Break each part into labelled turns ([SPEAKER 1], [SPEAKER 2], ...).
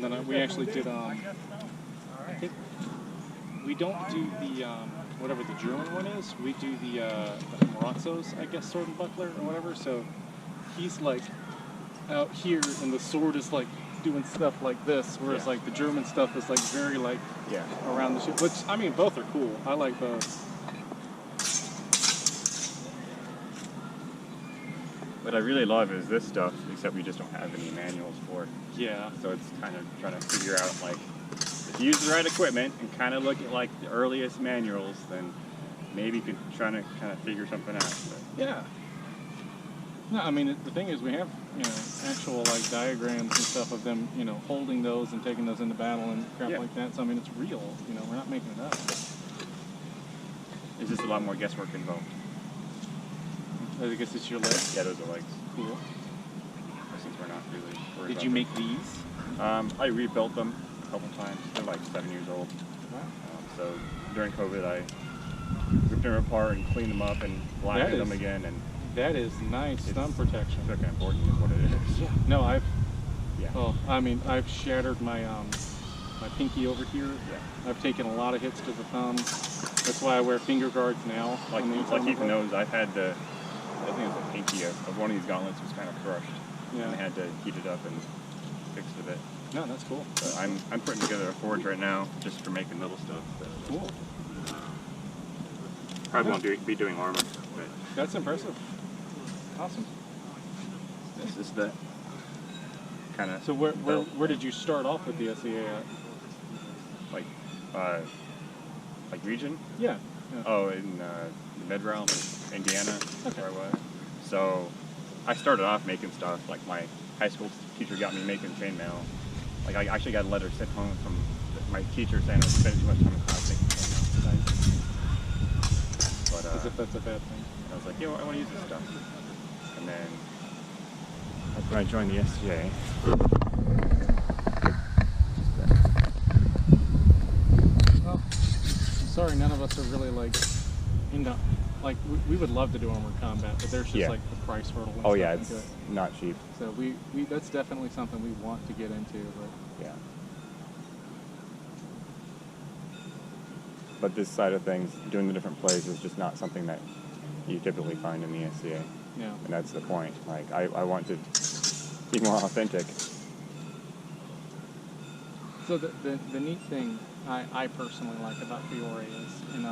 [SPEAKER 1] And then we actually did, I think, we don't do the, whatever the German one is, we do the Marazzo's, I guess, sword and buckler or whatever, so he's like out here and the sword is like doing stuff like this, whereas like the German stuff is like very like around the shoot, which, I mean, both are cool. I like both.
[SPEAKER 2] What I really love is this stuff, except we just don't have any manuals for it.
[SPEAKER 1] Yeah.
[SPEAKER 2] So it's kind of trying to figure out, like, if you use the right equipment and kind of look at, like, the earliest manuals, then maybe you could try to kind of figure something out. But.
[SPEAKER 1] Yeah. No, I mean, the thing is we have, you know, actual, like, diagrams and stuff of them, you know, holding those and taking those into battle and crap like that. So, I mean, it's real. You know, we're not making it up.
[SPEAKER 2] There's just a lot more guesswork involved.
[SPEAKER 1] I guess it's your legs?
[SPEAKER 2] Yeah, those are legs.
[SPEAKER 1] Cool.
[SPEAKER 2] Since we're not really worried
[SPEAKER 1] Did you make these?
[SPEAKER 2] I rebuilt them a couple times. They're like 7 years old.
[SPEAKER 1] Wow.
[SPEAKER 2] So during COVID, I ripped them apart and cleaned them up and blackened them again. And
[SPEAKER 1] that is nice thumb protection.
[SPEAKER 2] It's kind of important is what it is.
[SPEAKER 1] Yeah. No, well, I mean, I've shattered my my pinky over here.
[SPEAKER 2] Yeah.
[SPEAKER 1] I've taken a lot of hits to the thumb. That's why I wear finger guards now.
[SPEAKER 2] Like even those, I've had I think it was a pinky of one of these gauntlets was kind of crushed. Yeah. And I had to heat it up and fix it a bit.
[SPEAKER 1] No, that's cool.
[SPEAKER 2] So I'm putting together a forge right now just for making little stuff.
[SPEAKER 1] Cool.
[SPEAKER 2] Probably won't be doing armor. But
[SPEAKER 1] that's impressive. Awesome.
[SPEAKER 2] This is the kind of.
[SPEAKER 1] So where did you start off with the SEA at?
[SPEAKER 2] Like region?
[SPEAKER 1] Yeah.
[SPEAKER 2] Oh, in the mid-realm, Indiana, where I was. So I started off making stuff. Like my high school teacher got me making chainmail. Like I actually got a letter sent home from my teacher saying I was spending too much time in class making chainmail. But
[SPEAKER 1] as if that's a bad thing.
[SPEAKER 2] I was like, yo, I want to use this stuff. And then that's when I joined the SGA.
[SPEAKER 1] Well, sorry, none of us are really like into. Like we would love to do armored combat, but there's just like the price hurdle. And
[SPEAKER 2] oh yeah, it's not cheap.
[SPEAKER 1] So we that's definitely something we want to get into, but
[SPEAKER 2] yeah. But this side of things, doing the different plays, is just not something that you typically find in the SCA.
[SPEAKER 1] Yeah.
[SPEAKER 2] And that's the point. Like I want to be more authentic.
[SPEAKER 1] So the neat thing I personally like about Fiore is, and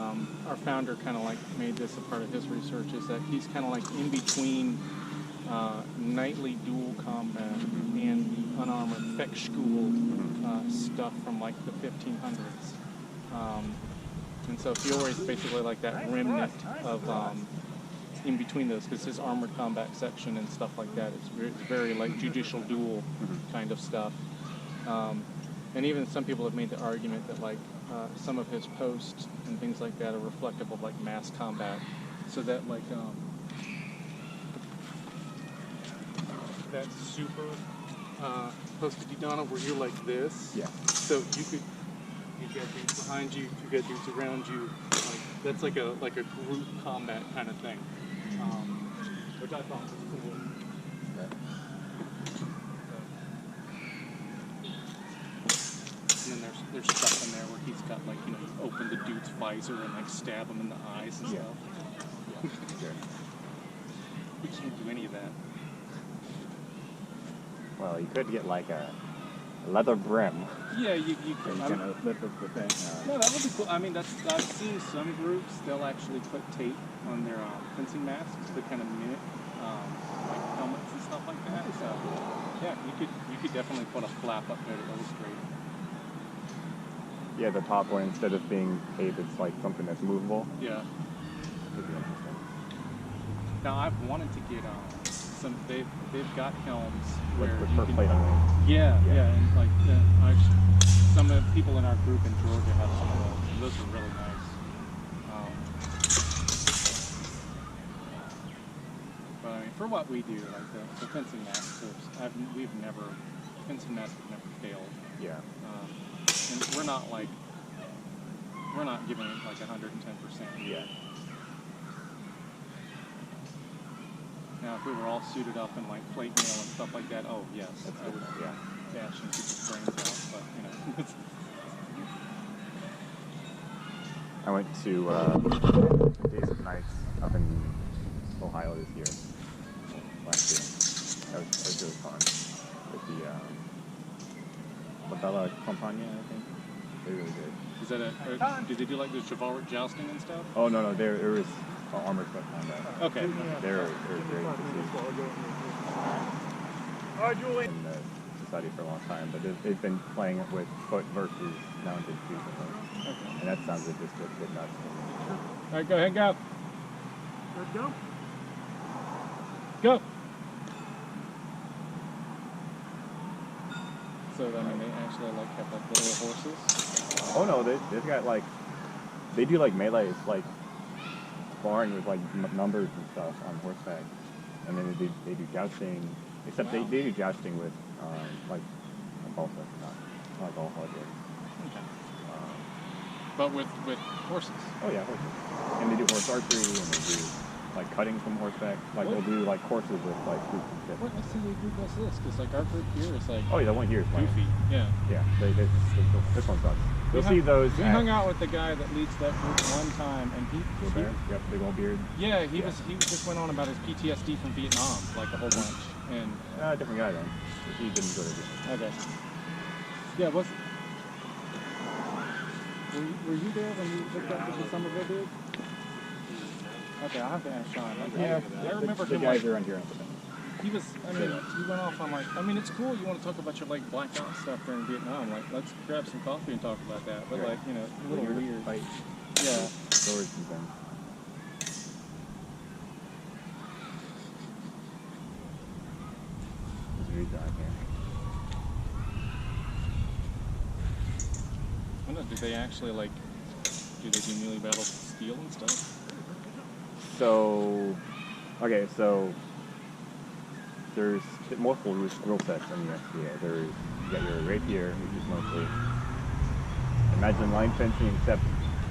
[SPEAKER 1] our founder kind of like made this a part of his research, is that he's kind of like in between nightly dual combat and the unarmored Fech school stuff from like the 1500s. And so Fiore is basically like that remnant of in between those, because his armored combat section and stuff like that is very like judicial duel kind of stuff. And even some people have made the argument that like some of his posts and things like that are reflective of like mass combat, so that like that super post de Donna where you're like this.
[SPEAKER 2] Yeah.
[SPEAKER 1] So you've got dudes behind you, you've got dudes around you. Like that's like a group combat kind of thing, which I thought was cool. And then there's stuff in there where he's got like, you know, you open the dude's visor and like stab him in the eyes and stuff. Yeah. We can't do any of that.
[SPEAKER 2] Well, you could get like a leather brim.
[SPEAKER 1] Yeah, you could.
[SPEAKER 2] And lift up the thing.
[SPEAKER 1] No, that would be cool. I mean, I've seen some groups, they'll actually put tape on their fencing masks to kind of mimic like helmets and stuff like that. So yeah, you could definitely put a flap up there to illustrate.
[SPEAKER 2] Yeah, the top one, instead of being tape, it's like something that's movable.
[SPEAKER 1] Yeah. Now I've wanted to get some. They've got helms where
[SPEAKER 2] for plate on wings.
[SPEAKER 1] Yeah, and like some of the people in our group in Georgia have some of those. And those are really nice. But I mean, for what we do, like the fencing masks, fencing masks have never failed.
[SPEAKER 2] Yeah.
[SPEAKER 1] And we're not giving it like 110%.
[SPEAKER 2] Yeah.
[SPEAKER 1] Now, if we were all suited up in like plate mail and stuff like that, oh yes, I would bash into people's brains out.
[SPEAKER 2] I went to Days of Nights up in Ohio this year, last year. That was really fun. With the Bella Campagna, I think. They were really good.
[SPEAKER 3] Is that did they do like the chivalric jousting and stuff?
[SPEAKER 2] Oh, no, there was armored foot combat.
[SPEAKER 3] Okay.
[SPEAKER 2] They're great to see. In the society for a long time, but they've been playing it with foot versus mounted recently.
[SPEAKER 1] Okay.
[SPEAKER 2] And that sounds like just a bit nuts.
[SPEAKER 1] All right, go ahead, go.
[SPEAKER 4] Go.
[SPEAKER 1] Go. So, I mean, they actually like have like little horses.
[SPEAKER 2] Oh no, they've got like, they do like melees, like sparring with like numbers and stuff on horseback, and then they do jousting. Except
[SPEAKER 1] Wow.
[SPEAKER 2] they do jousting with like a ball set, not like all hard work.
[SPEAKER 1] Okay. But with horses.
[SPEAKER 2] Oh yeah, horses. And they do horse archery, and they do like cutting from horseback. Like
[SPEAKER 1] What?
[SPEAKER 2] they'll do like courses with like groups and shit.
[SPEAKER 1] What SCA group was this? Because like our group here is like
[SPEAKER 2] Oh yeah, the one here is playing.
[SPEAKER 1] goofy. Yeah.
[SPEAKER 2] Yeah, this one sucks. You'll see those.
[SPEAKER 1] We hung out with the guy that leads that group one time, and he
[SPEAKER 2] Yep, big old beard.
[SPEAKER 1] yeah, he just went on about his PTSD from Vietnam, like a whole bunch. And
[SPEAKER 2] Different guy then. He didn't go to Vietnam.
[SPEAKER 1] okay. Yeah, were you there when you looked up at the Somerville dude? Okay, I'll have to ask Sean. I remember
[SPEAKER 2] the
[SPEAKER 1] him
[SPEAKER 2] guys
[SPEAKER 1] like,
[SPEAKER 2] are on here.
[SPEAKER 1] he was, I mean, he went off on like, I mean, it's cool you want to talk about your like black ops stuff during Vietnam, like let's grab some coffee and talk about that, but
[SPEAKER 2] Right.
[SPEAKER 1] like, you know, a little weird.
[SPEAKER 2] Fight.
[SPEAKER 1] Yeah.
[SPEAKER 2] Swords and things. Let's read that here.
[SPEAKER 1] I don't know, do they actually like, do they do melee battles with steel and stuff?
[SPEAKER 2] So, okay, so there's multiple rule sets in the SCA. You got your rapier, which is mostly, imagine line fencing, except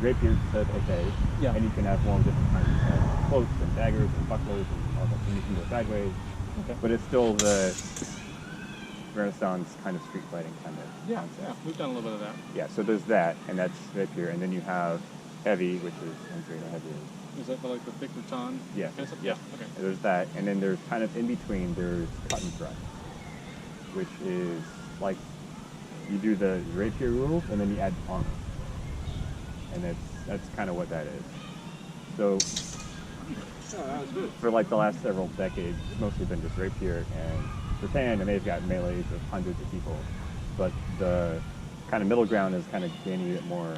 [SPEAKER 2] rapiers instead of épées.
[SPEAKER 1] Yeah.
[SPEAKER 2] And you can have more different kinds. You can have cloaks and daggers and bucklers and all that, and you can go sideways.
[SPEAKER 1] Okay.
[SPEAKER 2] But it's still the Renaissance kind of street fighting kind of
[SPEAKER 1] Yeah,
[SPEAKER 2] concept.
[SPEAKER 1] yeah, we've done a little bit of that.
[SPEAKER 2] Yeah, so there's that, and that's rapier, and then you have heavy, which is unclear heavy.
[SPEAKER 1] Is that like the thick baton?
[SPEAKER 2] Yeah,
[SPEAKER 1] kind of stuff?
[SPEAKER 2] yeah.
[SPEAKER 1] Okay.
[SPEAKER 2] And there's that, and then there's kind of in between, there's cut and thrust, which is like you do the rapier rules, and then you add armor, and that's kind of what that is. So for like the last several decades, it's mostly been just rapier and Japan, and they've got melees of hundreds of people, but the kind of middle ground is kind of gaining a bit more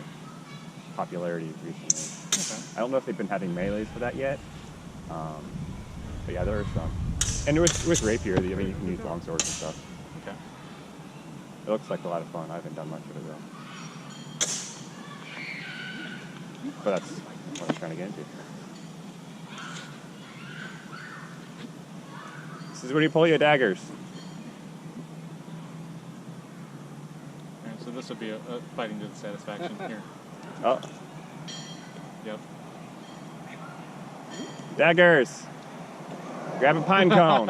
[SPEAKER 2] popularity recently.
[SPEAKER 1] Okay.
[SPEAKER 2] I don't know if they've been having melees for that yet, but yeah, there are some. And with rapier, I mean, you can use long swords and stuff.
[SPEAKER 1] Okay.
[SPEAKER 2] It looks like a lot of fun. I haven't done much of it though. But that's what I'm trying to get into. This is when you pull your daggers.
[SPEAKER 1] Alright, so this would be a fighting to the satisfaction here.
[SPEAKER 2] Oh,
[SPEAKER 1] Yep.
[SPEAKER 2] daggers! Grab a pine cone.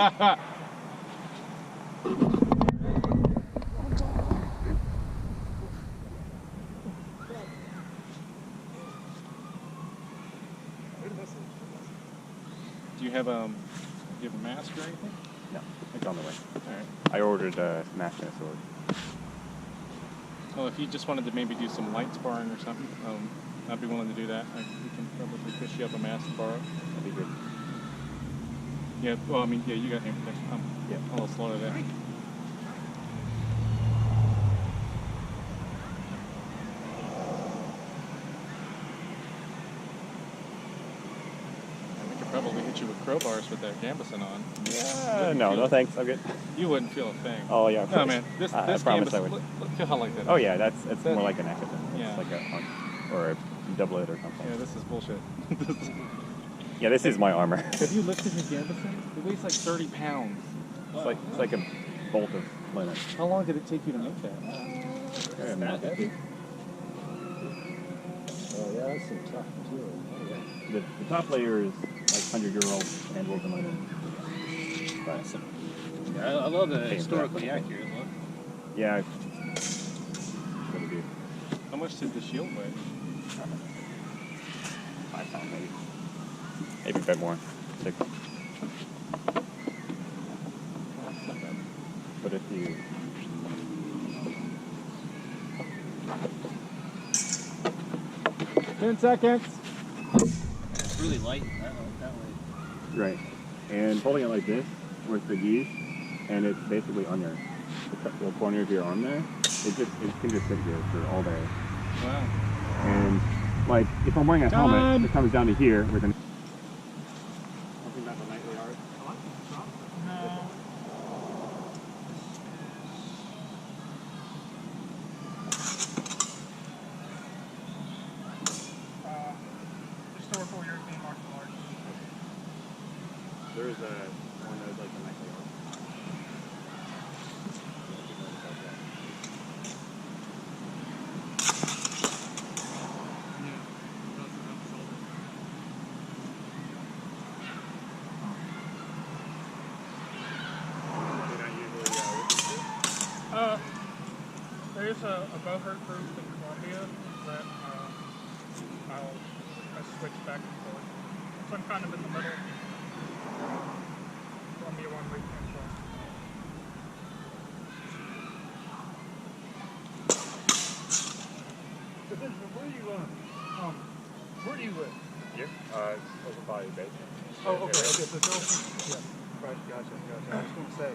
[SPEAKER 1] Do you have a mask or anything?
[SPEAKER 2] No, it's on the way.
[SPEAKER 1] Alright.
[SPEAKER 2] I ordered a mask and a sword.
[SPEAKER 1] Well, if you just wanted to maybe do some light sparring or something, I'd be willing to do that. We can probably fish you up a mask to borrow.
[SPEAKER 2] That'd be good.
[SPEAKER 1] Yeah, well, I mean, yeah, you got him.
[SPEAKER 2] Yeah.
[SPEAKER 1] A little slower there. We could probably hit you with crowbars with that gambeson on.
[SPEAKER 2] No thanks. I'm good.
[SPEAKER 1] You wouldn't feel a thing.
[SPEAKER 2] Oh yeah. of
[SPEAKER 1] No,
[SPEAKER 2] course.
[SPEAKER 1] man, this
[SPEAKER 2] I promise I
[SPEAKER 1] gambeson,
[SPEAKER 2] would.
[SPEAKER 1] feel how like that.
[SPEAKER 2] Oh yeah, it's
[SPEAKER 1] That-
[SPEAKER 2] more like an accident.
[SPEAKER 1] Yeah.
[SPEAKER 2] It's like a or a doublet or something.
[SPEAKER 1] Yeah, this is bullshit.
[SPEAKER 2] Yeah, this is my armor.
[SPEAKER 1] Have you lifted his gambeson? It weighs like 30 pounds.
[SPEAKER 2] It's like a bolt of linen.
[SPEAKER 1] How long did it take you to make that?
[SPEAKER 2] Yeah, man.
[SPEAKER 4] heavy. Oh yeah, that's some tough material. Oh, yeah.
[SPEAKER 2] The top layer is like 100-year-old hand-woven linen. But
[SPEAKER 3] Yeah, I love the
[SPEAKER 2] Paint
[SPEAKER 3] historically accurate look.
[SPEAKER 2] yeah, going to do.
[SPEAKER 1] How much did the shield weigh?
[SPEAKER 2] 5 pounds maybe. Maybe a bit more. 6. But if you...
[SPEAKER 1] 10 seconds.
[SPEAKER 3] It's really light that way.
[SPEAKER 2] Right. And holding it like this with the geese, and it's basically on your the corner of your arm there. It can just sit here for all day.
[SPEAKER 1] Wow.
[SPEAKER 2] And like if I'm wearing a helmet, it comes down to here with an. Something about the nightly yard.
[SPEAKER 1] No.
[SPEAKER 5] Historical European martial arts.
[SPEAKER 2] There's one that's like the nightly yard.
[SPEAKER 5] There's a bowhurt group in Colombia that I switch back and forth. So I'm kind of in the middle. Colombia one week and so.
[SPEAKER 4] So Benjamin, where do you live?
[SPEAKER 2] Here? Over by the base.
[SPEAKER 4] Oh, okay, so Nelson? Yeah, right, gotcha. I was going to say,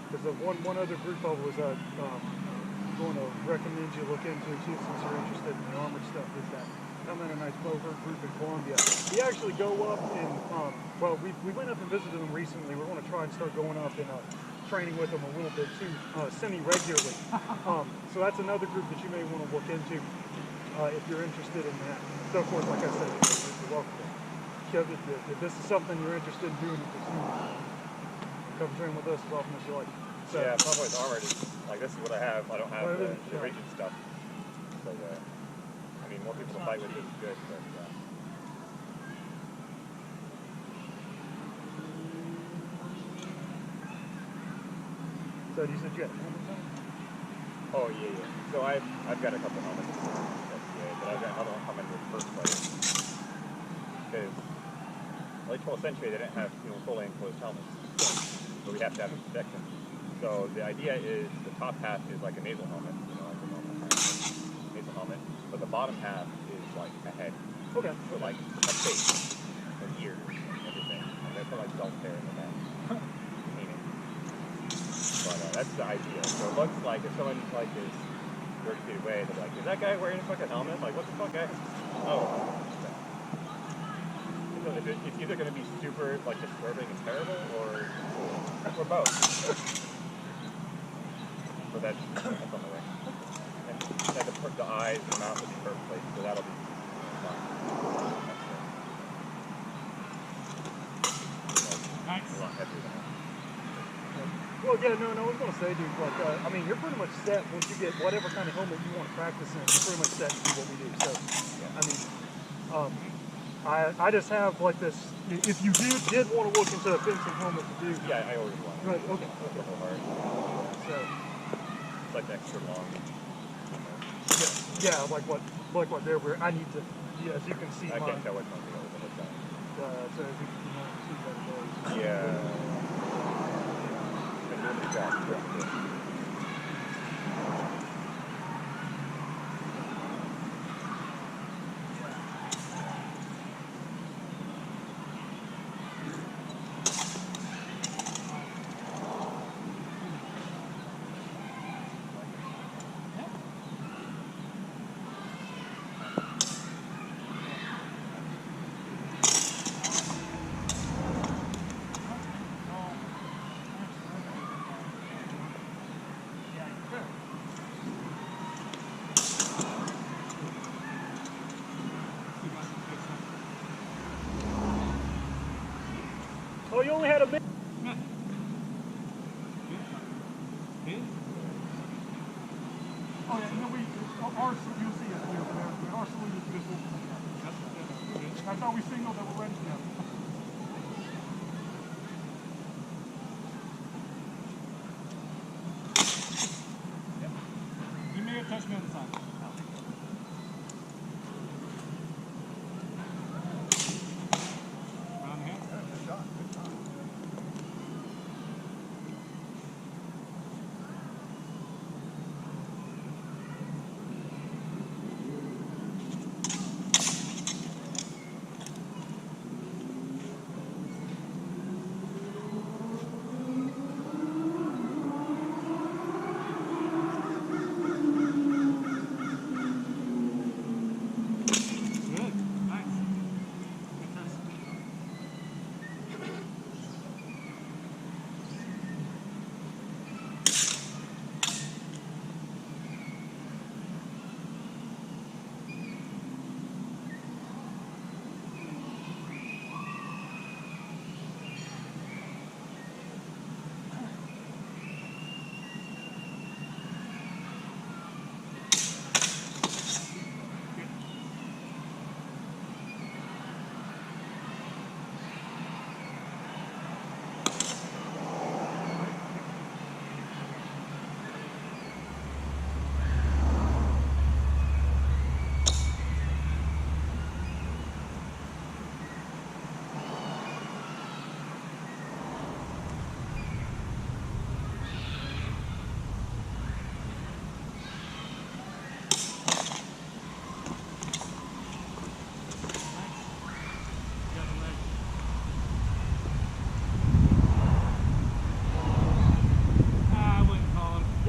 [SPEAKER 4] because the one other group I was going to recommend you look into too, since you're interested in the armored stuff, is that I'm in a nice bowhurt group in Colombia. We actually go up and, well, we went up and visited them recently. We're going to try and start going up and training with them a little bit too, semi-regularly. So that's another group that you may want to look into if you're interested in that. So of course, like I said, you're welcome. If this is something you're interested in doing, come train with us as often as you like. So,
[SPEAKER 2] Yeah, probably it's already. Like this is what I have. I don't have the rigid stuff. So I mean, more people to fight with is good, but
[SPEAKER 4] So you said you had helmets on?
[SPEAKER 2] Oh yeah. So I've got a couple helmets. But I've got another one coming with first place. Because late 12th century they didn't have fully enclosed helmets, so we have to have protection. So the idea is the top half is like a nasal helmet, like a normal nasal helmet, but the bottom half is like a head.
[SPEAKER 4] Okay.
[SPEAKER 2] So like a face and ears and everything, and they put like self hair in the back. But that's the idea. So it looks like if someone like is 30 feet away, they're like, is that guy wearing a fucking helmet? Like, what the fuck, guy? Oh. So it's either going to be super, like, disturbing and terrible, or both. So that's on the way. And the eyes and the mouth will be perfectly, so that'll be fine.
[SPEAKER 5] Nice.
[SPEAKER 2] A lot heavier than that.
[SPEAKER 4] Well, yeah, no, I was going to say, dude, like, I mean, you're pretty much set once you get whatever kind of helmet you want to practice in. You're pretty much set to do what we do. So, I mean, I just have like this. If you did want to look into a fencing helmet to do,
[SPEAKER 2] Yeah, I ordered one.
[SPEAKER 4] right? Okay.
[SPEAKER 2] It's a hard.
[SPEAKER 4] So,
[SPEAKER 2] It's like extra long.
[SPEAKER 4] yeah, like what they're wearing. I need to. Yeah, as you can see,
[SPEAKER 2] I
[SPEAKER 4] mine.
[SPEAKER 2] can't tell which one's the old one.
[SPEAKER 4] So as you can see by the nose.
[SPEAKER 2] Yeah.
[SPEAKER 4] Oh, you only had a bit. Oh yeah, no, our you'll see it. Our salute is this one. That's how we signal that we're ready to go.
[SPEAKER 5] You may have touched me on the side.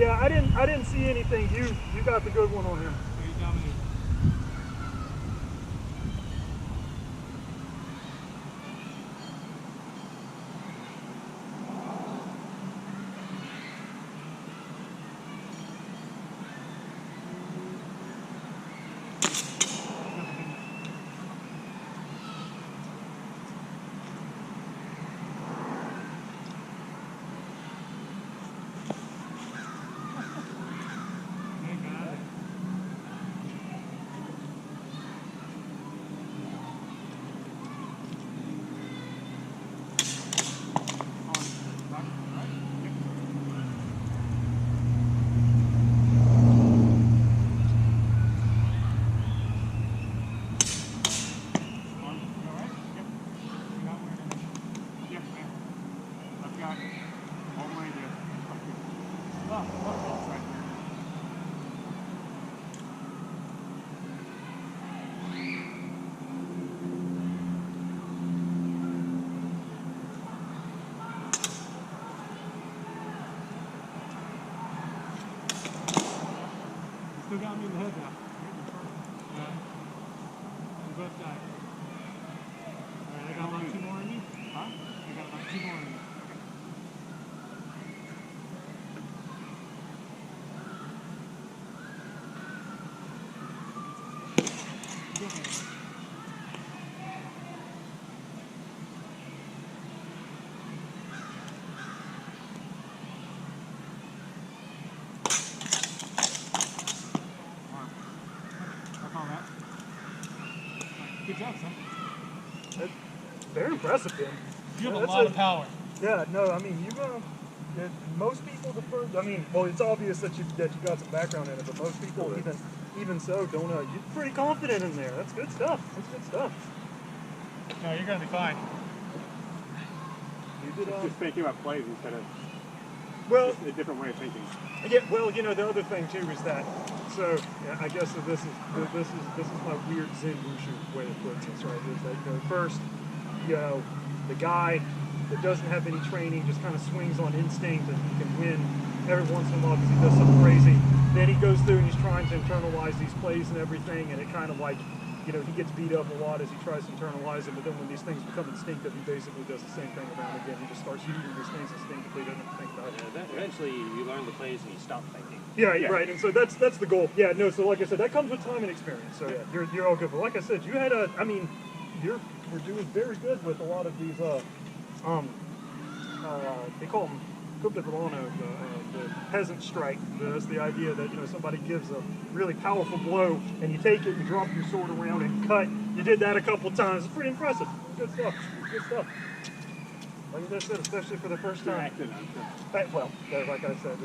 [SPEAKER 4] Yeah, I didn't see anything. You got the good one on him.
[SPEAKER 5] He's dominating. Still got me in the head now. We both died. Alright, I got about 2 more in me. Huh? I got about 2 more in me. Good job, son.
[SPEAKER 4] Very impressive, Ben.
[SPEAKER 5] You have
[SPEAKER 4] Yeah,
[SPEAKER 5] a lot of power.
[SPEAKER 4] Yeah, no, I mean, most people I mean, well, it's obvious that you got some background in it, but most people, even so, don't know. You're pretty confident in there. That's good stuff. That's good stuff.
[SPEAKER 5] No, you're gonna be fine.
[SPEAKER 4] You did.
[SPEAKER 3] Just thinking about plays instead of
[SPEAKER 4] Well,
[SPEAKER 3] a different way of thinking.
[SPEAKER 4] yeah. Well, the other thing too is that. So yeah, I guess that this is my weird Zen Wushu way of putting this, right? Is that first, the guy that doesn't have any training just kind of swings on instinct and he can win every once in a while because he does something crazy. Then he goes through and he's trying to internalize these plays and everything, and it kind of like, he gets beat up a lot as he tries to internalize it, but then when these things become instinctive, he basically does the same thing around again. He just starts using these things instinctively, doesn't think about it.
[SPEAKER 6] Eventually, you learn the plays and you stop thinking.
[SPEAKER 4] Yeah, right. And so that's the goal. Yeah, no. So like I said, that comes with time and experience. So yeah, you're all good. But like I said, you had we're doing very good with a lot of these. They call them Coupe de Volano, the peasant strike. That's the idea that somebody gives a really powerful blow and you take it and drop your sword around and cut. You did that a couple times. It's pretty impressive. Good stuff. Good stuff. Like I said, especially for the first time. Well, like I said,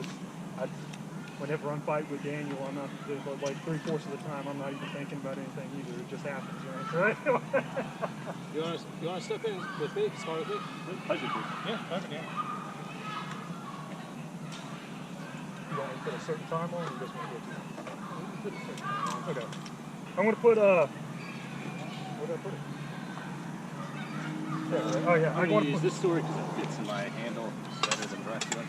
[SPEAKER 4] whenever I'm fighting with Daniel, I'm not, like 3/4 of the time, I'm not even thinking about anything either. It just happens, right?
[SPEAKER 3] You want to step in with me? Start with me?
[SPEAKER 2] Pleasure to.
[SPEAKER 5] Yeah, perfect, yeah.
[SPEAKER 4] You want me to put a certain time on, or you just want to put a certain time on? Okay. I'm going to put, where did I put it? Yeah, oh yeah,
[SPEAKER 6] I'm
[SPEAKER 4] I want
[SPEAKER 6] going
[SPEAKER 4] to
[SPEAKER 6] to use
[SPEAKER 4] put
[SPEAKER 6] this sword because it fits in my handle better than the rest of them.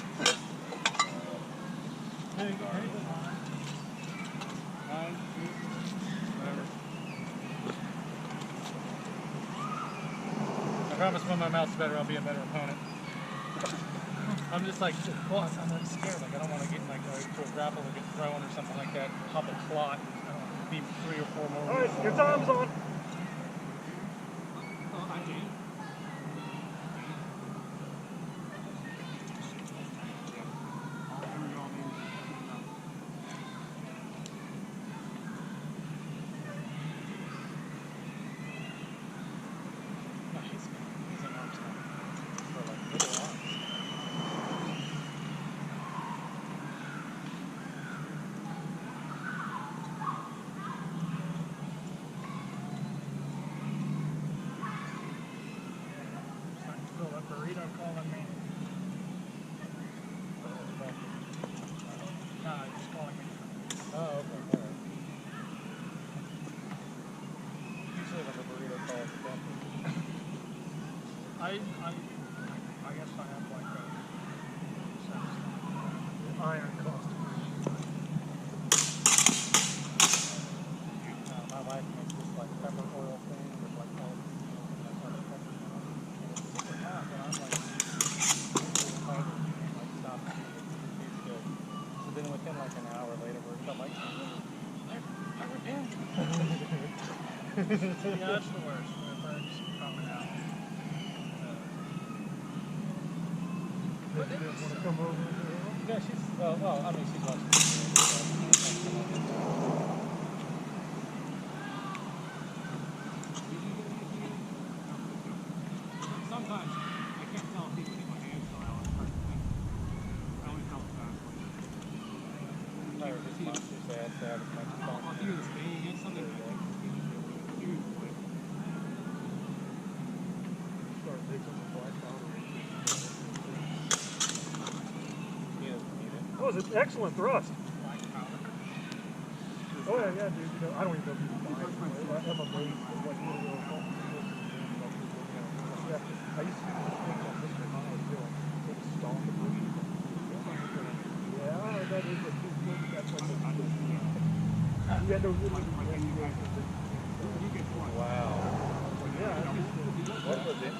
[SPEAKER 5] I promise when my mouth's better, I'll be a better opponent. I'm just like, boss, I'm like scared. Like, I don't want to get like to a grapple or get thrown or something like that. Pop a clot. Be 3 or 4 more.
[SPEAKER 4] All right, your time's on.
[SPEAKER 5] Oh, I do. Burrito calling me. No, he's calling me.
[SPEAKER 3] Oh, okay. All right.
[SPEAKER 5] Usually like a burrito call is definitely. I guess I have like a iron cost. in like an hour later where I'm like, I repent.
[SPEAKER 7] Yeah, that's the worst. When it burns coming out.
[SPEAKER 4] But you didn't want to come over and do it?
[SPEAKER 5] Yeah, she's, well, I mean, she's watching the
[SPEAKER 7] Sometimes I can't tell if people get my hands so I always try to think. I always tell it fast. I'll hear this thing against something.
[SPEAKER 4] Start mixing the black powder. That was an excellent thrust. Oh yeah, yeah, dude. You know, I don't even know if you can buy it. I'm amazed at what you know. Yeah, I used to do these things on Mr. High too. It was stalk and breathe. Yeah, that is a good thing. That's like a good thing. Yeah, no, really.
[SPEAKER 5] Wow.
[SPEAKER 4] Yeah, I just
[SPEAKER 5] What was it?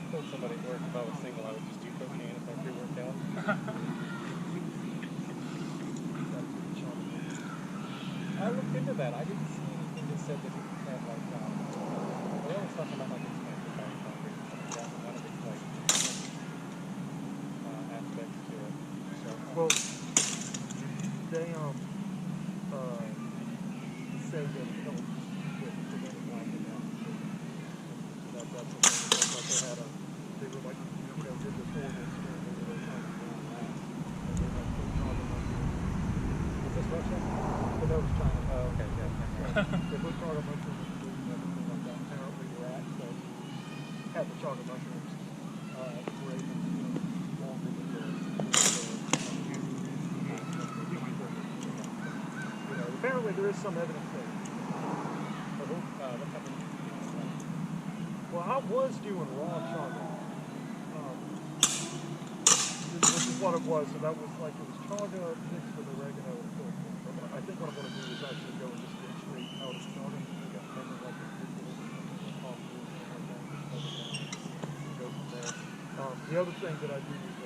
[SPEAKER 5] I told somebody at work if I was single, I would just do cocaine if I pre-workout. I looked into that. I didn't see anything that said that it had like, they always talk about like expensive body factor and stuff like that, but none of it's like aspects to it. So,
[SPEAKER 4] well, they say that it helps with preventing blacking out. So that's the thing. It's like they had they were like, you know, did this horrible experiment where they were trying to do that. And they like put carbon mushrooms. Is this Russia? But that was China.
[SPEAKER 5] oh, okay, yeah.
[SPEAKER 4] They put carbon mushrooms in food and everything like that. Apparently rats that had the chocolate mushrooms were able to, you know, longer than apparently there is some evidence there. Well, I was doing raw chaga. This is what it was. So that was like, it was chaga mixed with oregano and filter. I think what I'm going to do is actually go and just get straight out of chaga. I got kind of like a coffee and go from there. The other thing that I do is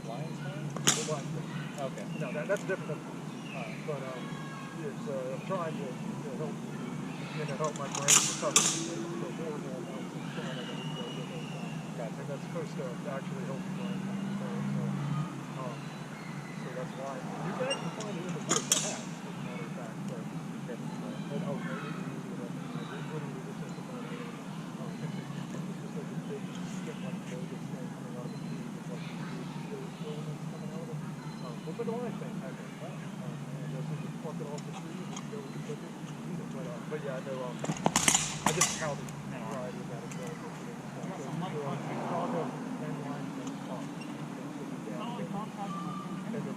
[SPEAKER 5] Lion's mane?
[SPEAKER 4] the wine thing.
[SPEAKER 5] Okay.
[SPEAKER 4] No, that's different. But it's I'm trying to help, help my brain recover from the horrible amounts of trauma that we go with all the time.
[SPEAKER 5] Gotcha.
[SPEAKER 4] And that's supposed to actually help the brain. So that's why you can actually find it in the woods. I have, as a matter of fact. So, and literally just as a matter of it's just like a big stick like bogus thing coming out of the tree. It's like these filaments coming out of them. Looks like a line thing. Just pluck it off the tree and just go and cook it and eat it. But yeah, I know, I just counted right with that as well. Chicago and lime and pop. And then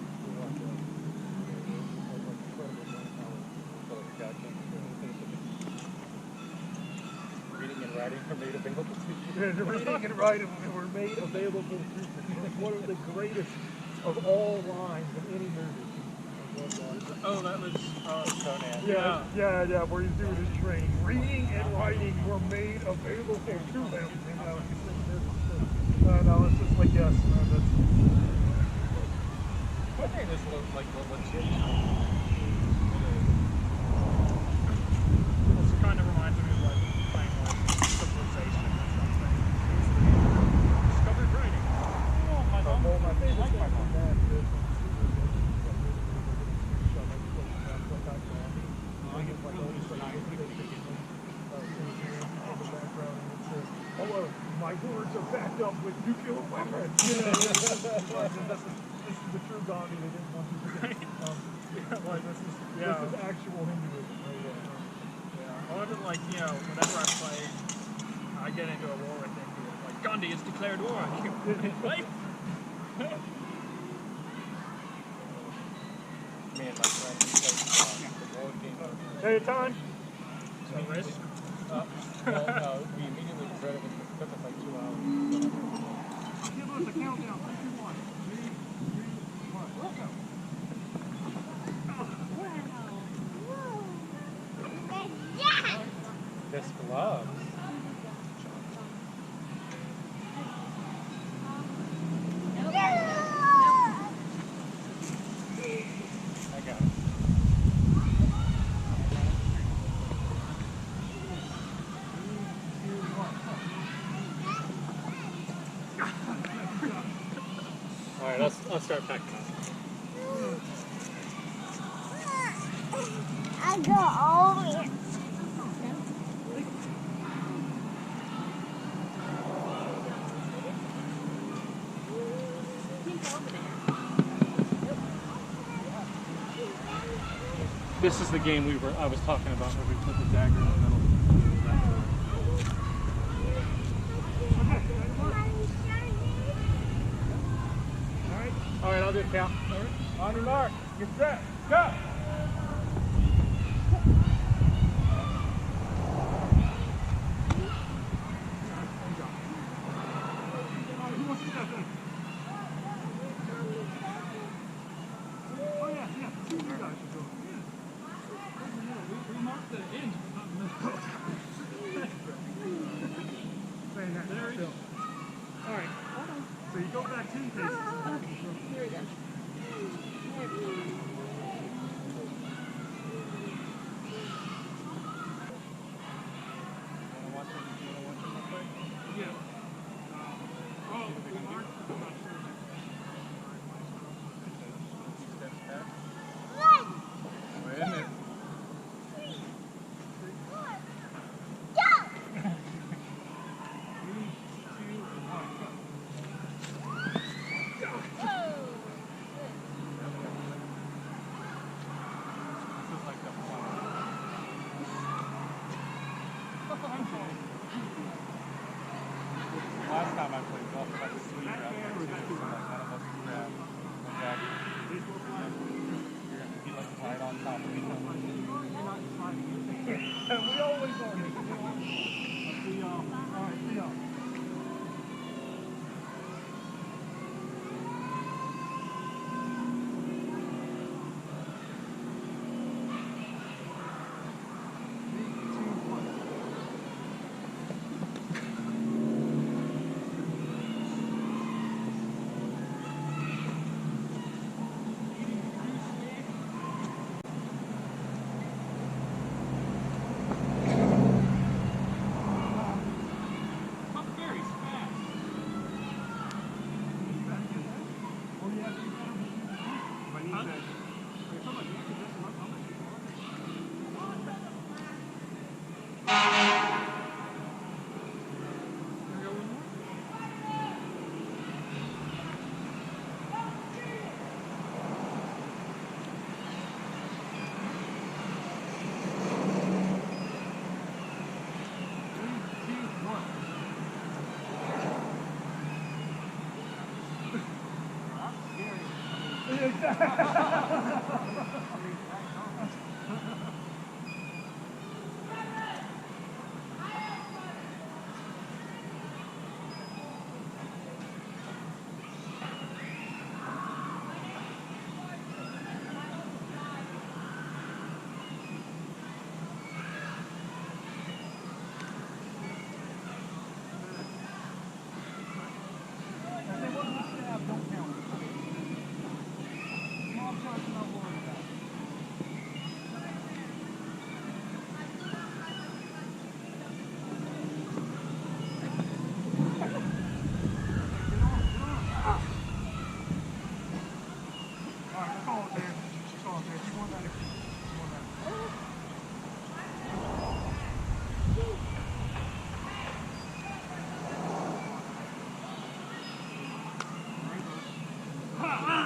[SPEAKER 5] Reading and writing are made available to you.
[SPEAKER 4] reading and writing were made available to you. One of the greatest of all lines in any movie.
[SPEAKER 7] Oh, that was
[SPEAKER 5] Conan.
[SPEAKER 4] Yeah, where he's doing his training. Reading and writing were made available to them. No, it's just like, yes, that's...
[SPEAKER 5] I think this looks like a legit.
[SPEAKER 7] This kind of reminds me of like playing like Civilization or something. Discovered writing. Oh,
[SPEAKER 4] my favorite thing from that is hello, my words are backed up with nuclear weapons. You know, this is the true Gandhi they didn't want you to get. This is actual Hinduism right there.
[SPEAKER 7] Yeah, I wonder, like, you know, whenever I play, I get into a war with India. Like, Gandhi has declared war on you. Right?
[SPEAKER 5] Me and my friend played the board game.
[SPEAKER 4] Hey, time.
[SPEAKER 7] So, Riz?
[SPEAKER 5] Well, no, we immediately regretted it. It took us like 2 hours.
[SPEAKER 4] Give us a countdown. 3, 2, 1. 3, 2, 1. Let's go.
[SPEAKER 5] This nice gloves. I got it. All right, I'll start packing up.
[SPEAKER 8] I go over.
[SPEAKER 5] This is the game I was talking about where we put the dagger in the middle. All right, I'll do it, Cal. All right. On your mark, get set, go!
[SPEAKER 4] Alright, so you go back 10 paces.
[SPEAKER 8] Here we go.
[SPEAKER 4] Yeah. Oh, we marked? I'm not sure.
[SPEAKER 5] Wait a minute. Last time I played golf, I had a sleeve wrap there too, so like none of us could grab the dagger. You're gonna be like right on top of each other.
[SPEAKER 4] We always are. See y'all. Alright, see y'all.